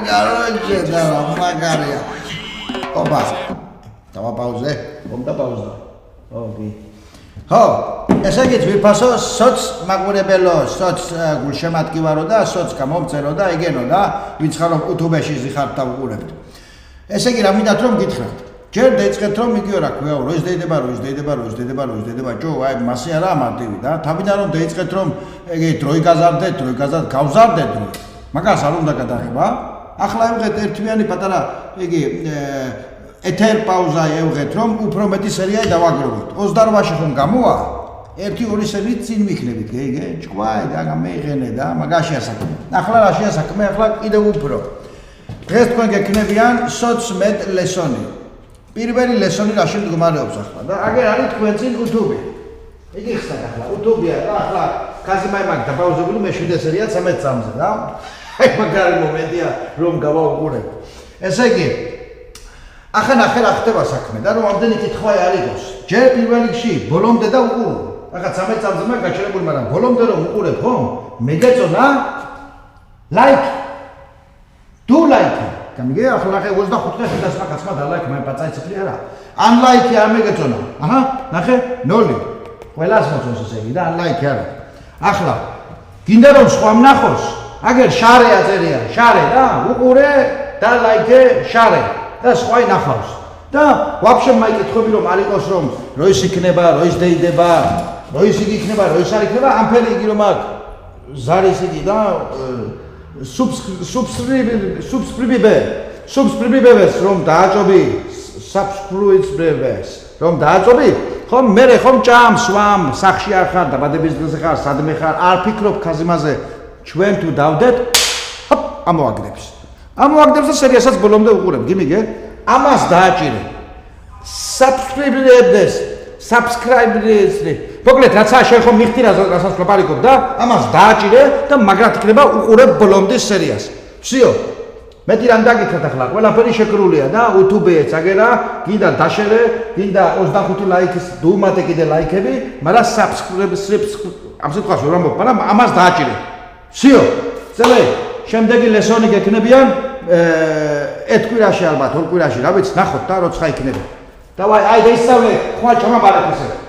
короче, да, მაგარია. ოპა. დავაპაუზე. მომდა პაუზა. ოკეი. ხო, ესე იგი ვიფასო სოც მაყურებელო, სოც გულშემატკივარო და სოც გამომწერო და იგენო და ვინც ხარ YouTube-ში ზიხართ და უყურებთ. ესე იგი რა მინდათ რომ გითხრათ. ჯერ დაიწყეთ რომ იგივე რა ქვია, როის დაიდება, ჯო, აი მასე არა მარტივი და თავიდან რომ დაიწყეთ რომ იგი დროი გაზარდეთ, გავზარდეთ დრო. მაგას არ უნდა გადაღება. ახლა ევღეთ ერთვიანი პატარა იგი ეთერ პაუზა ევღეთ რომ უფრო მეტი სერია დავაგროვოთ. 28-ში ხომ გამოვა? 1-2 სერიით წინ ვიქნებით, გეგე, ჭკვაი და გამეიღენე და მაგაშია საქმე. ახლა რაშია საქმე, ახლა კიდევ უფრო. დღეს თქვენ გეკნებიან სოც-მედ ლესონი. პირველი ლესონი რაში მდგომარეობს ახლა და აგერ არის თქვენ წინ YouTube. იგი ხსნათ ახლა YouTube-ია და ახლა კაზიმაი მაგ დაპაუზებული მე 7 სერია 13 წამზე და აი მაგარი მომენტია რომ გავაუყურებ. ესე იგი ახლა ნახე რა ხდება საქმე და რომ ამდენი კითხვა არ იყოს. ჯერ პირველ რიგში ბოლომდე და უყურო. ახლა 13 წამზე მაგ გაჩერებული, მაგრამ ბოლომდე რომ უყურებ ხომ? მე გეწონა ლაიქი. დუ ლაიქი. გამიგე ახლა ნახე 25 დღეში დასმა კაცმა და ლაიქი მე პაწაიციფლი არა. ან ლაიქი არ მეგეწონა. აჰა, ნახე 0. ყველას მოწონს ესე იგი და ან ლაიქი არა. ახლა გინდა რომ სხვა ვნახოს? აგერ შარე აწერია, შარე რა, უყურე და ლაიქე შარე და სხვა ინახავს. და ვაფშე მაიკითხები რომ არ იყოს რომ როის იქნება, როის დეიდება, როის იგი იქნება, როის არ იქნება, ამფერი იგი რომ აქ ზარის იგი და subscribers რომ დააჭობი subscribers რომ დააჭობი ხომ მე ხომ ჭამს ვამ სახში არ ხარ დაბადების დღეზე ხარ სადმე ხარ არ ფიქრობ ქაზიმაზე ჩვენ თუ დავდეთ ამოაგდებს და სერიასაც ბოლომდე უყურებ გიმიგე ამას დააჭირე subscribers მოკლედ რაცა შენ ხომ მიხდი რასაც ვაპარიკობ და ამას დააჭირე და მაგრად იქნება უყურებ ბოლომდე სერიას ვსიო მეტი რამ დაგითხრათ ახლა ყველაფერი შეკრულია და YouTube-ეც აგერა გინდა დაშერე გინდა 25 ლაიქის დუმატე კიდე ლაიქები მაგრამ subscribers ამ შემთხვევაში რომ ამბობ მაგრამ ამას დააჭირე ვსიო წელე შემდეგი ლესონი გექნებიან ერთ კვირაში ალბათ ორ კვირაში რა ვიცი ნახოთ და როცა იქნება დავაი აი დაისწავლე ხვალ ჩამაბარეთ ესე